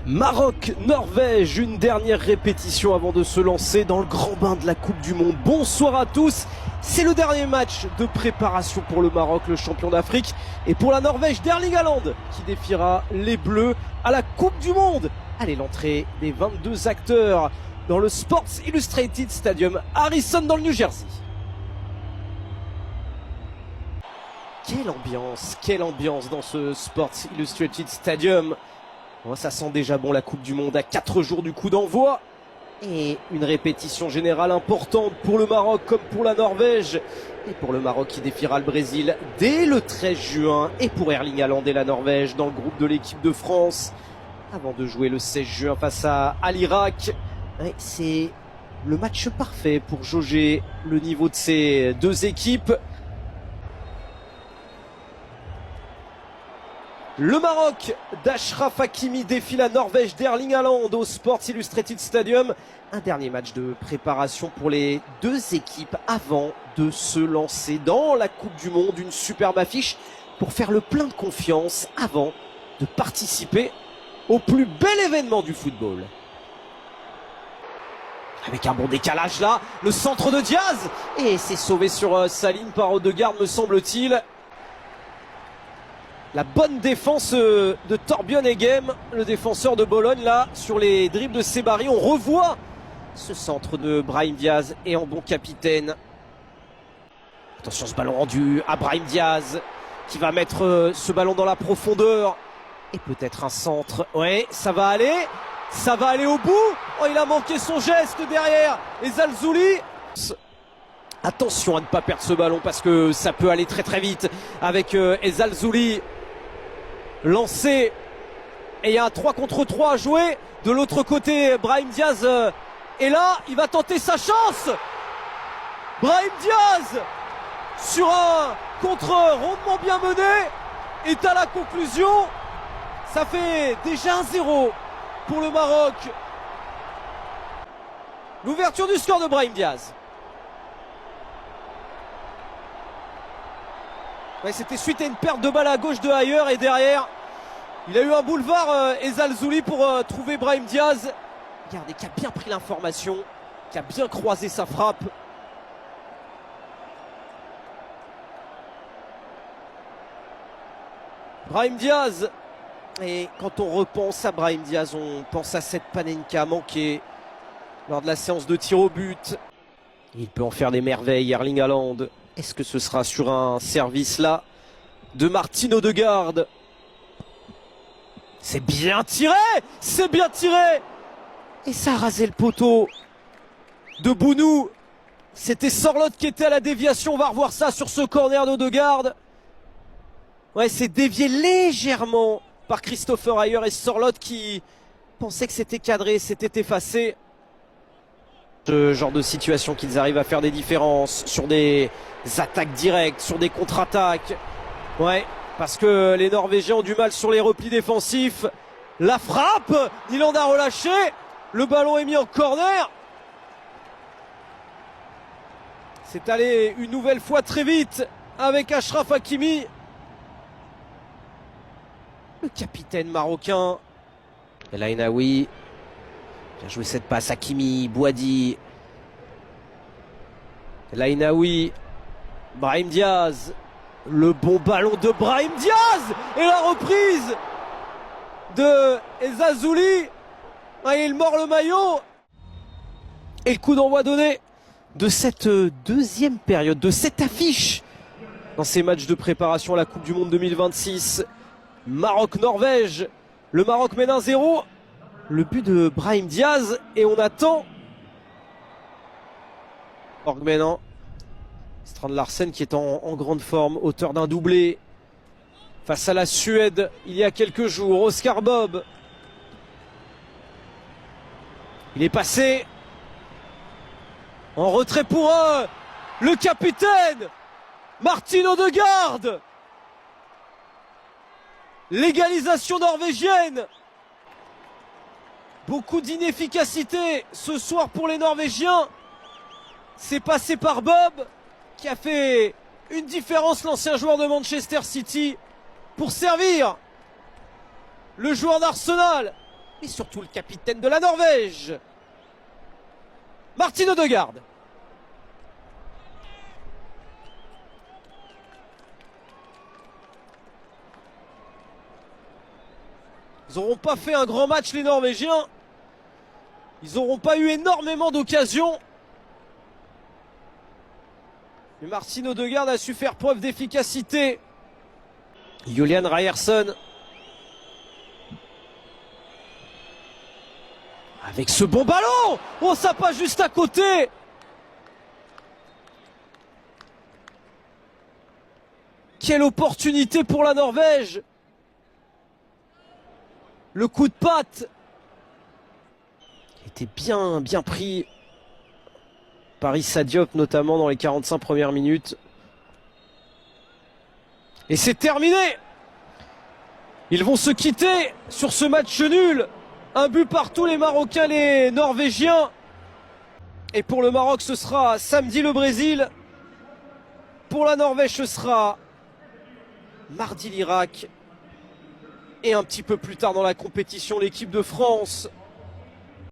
Maroc-Norvège, une dernière répétition avant de se lancer dans le grand bain de la Coupe du Monde. Bonsoir à tous, c'est le dernier match de préparation pour le Maroc, le champion d'Afrique, et pour la Norvège d'Erling Haaland qui défiera les Bleus à la Coupe du Monde. Allez, l'entrée des 22 acteurs dans le Sports Illustrated Stadium Harrison dans le New Jersey. Quelle ambiance dans ce Sports Illustrated Stadium. Oh, ça sent déjà bon la Coupe du Monde à 4 jours du coup d'envoi. Et une répétition générale importante pour le Maroc comme pour la Norvège. Et pour le Maroc qui défiera le Brésil dès le 13 juin. Et pour Erling Haaland et la Norvège dans le groupe de l'équipe de France. Avant de jouer le 16 juin face à l'Irak. C'est le match parfait pour jauger le niveau de ces deux équipes. Le Maroc d'Achraf Hakimi défie la Norvège d'Erling Haaland au Sports Illustrated Stadium. Un dernier match de préparation pour les deux équipes avant de se lancer dans la Coupe du Monde. Une superbe affiche pour faire le plein de confiance avant de participer au plus bel événement du football. Avec un bon décalage là, le centre de Diaz. Et c'est sauvé sur sa ligne par Odegaard me semble-t-il. La bonne défense de Torbjørn Egem, le défenseur de Bologne là, sur les dribbles de Sebari. On revoit ce centre de Brahim Diaz et en bon capitaine. Attention, ce ballon rendu à Brahim Diaz qui va mettre ce ballon dans la profondeur. Et peut-être un centre. Ouais, ça va aller au bout. Oh, il a manqué son geste derrière. Et Zalzouli. Attention à ne pas perdre ce ballon parce que ça peut aller très très vite avec Zalzouli. Lancé, et il y a un 3 contre 3 à jouer. De l'autre côté, Brahim Diaz est là, il va tenter sa chance. Brahim Diaz, sur un contre rondement bien mené, est à la conclusion. Ça fait déjà 1-0 pour le Maroc. L'ouverture du score de Brahim Diaz. Ouais, c'était suite à une perte de balle à gauche de Ayer et derrière il a eu un boulevard Zalzouli pour trouver Brahim Diaz. Regardez, qui a bien pris l'information, qui a bien croisé sa frappe. Brahim Diaz. Et quand on repense à Brahim Diaz, on pense à cette Panenka manquée lors de la séance de tir au but. Il peut en faire des merveilles, Erling Haaland. Est-ce que ce sera sur un service là de Martin Odegaard? C'est bien tiré! C'est bien tiré! Et ça a rasé le poteau de Bounou. C'était Sorloth qui était à la déviation. On va revoir ça sur ce corner d'Odegaard. Ouais, c'est dévié légèrement par Christopher Ayer et Sorloth qui pensait que c'était cadré, c'était effacé. Ce genre de situation qu'ils arrivent à faire des différences sur des attaques directes, sur des contre-attaques. Ouais, parce que les Norvégiens ont du mal sur les replis défensifs. La frappe, Nyland a relâché. Le ballon est mis en corner. C'est allé une nouvelle fois très vite avec Achraf Hakimi. Le capitaine marocain. El Ainaoui. Bien joué cette passe, Hakimi, Bouhaddi. El Ainaoui. Brahim Diaz. Le bon ballon de Brahim Diaz. Et la reprise de Zalzouli. Il mord le maillot. Et le coup d'envoi donné de cette deuxième période, de cette affiche dans ces matchs de préparation à la Coupe du Monde 2026. Maroc-Norvège. Le Maroc mène 1-0. Le but de Brahim Diaz et on attend Orgmenan. Strand Larsen qui est en grande forme, auteur d'un doublé face à la Suède il y a quelques jours. Oscar Bob. Il est passé en retrait pour le capitaine Martin Odegaard. L'égalisation norvégienne. Beaucoup d'inefficacité ce soir pour les Norvégiens. C'est passé par Bob qui a fait une différence, l'ancien joueur de Manchester City, pour servir le joueur d'Arsenal et surtout le capitaine de la Norvège, Martin Odegaard. Ils n'auront pas fait un grand match les Norvégiens. Ils n'auront pas eu énormément d'occasions. Mais Martin Odegaard a su faire preuve d'efficacité. Julian Ryerson. Avec ce bon ballon. Oh, ça passe juste à côté. Quelle opportunité pour la Norvège. Le coup de patte était bien pris par Issa Diop, notamment dans les 45 premières minutes. Et c'est terminé. Ils vont se quitter sur ce match nul. Un but partout, les Marocains, les Norvégiens. Et pour le Maroc, ce sera samedi le Brésil. Pour la Norvège, ce sera mardi l'Irak. Et un petit peu plus tard dans la compétition, l'équipe de France.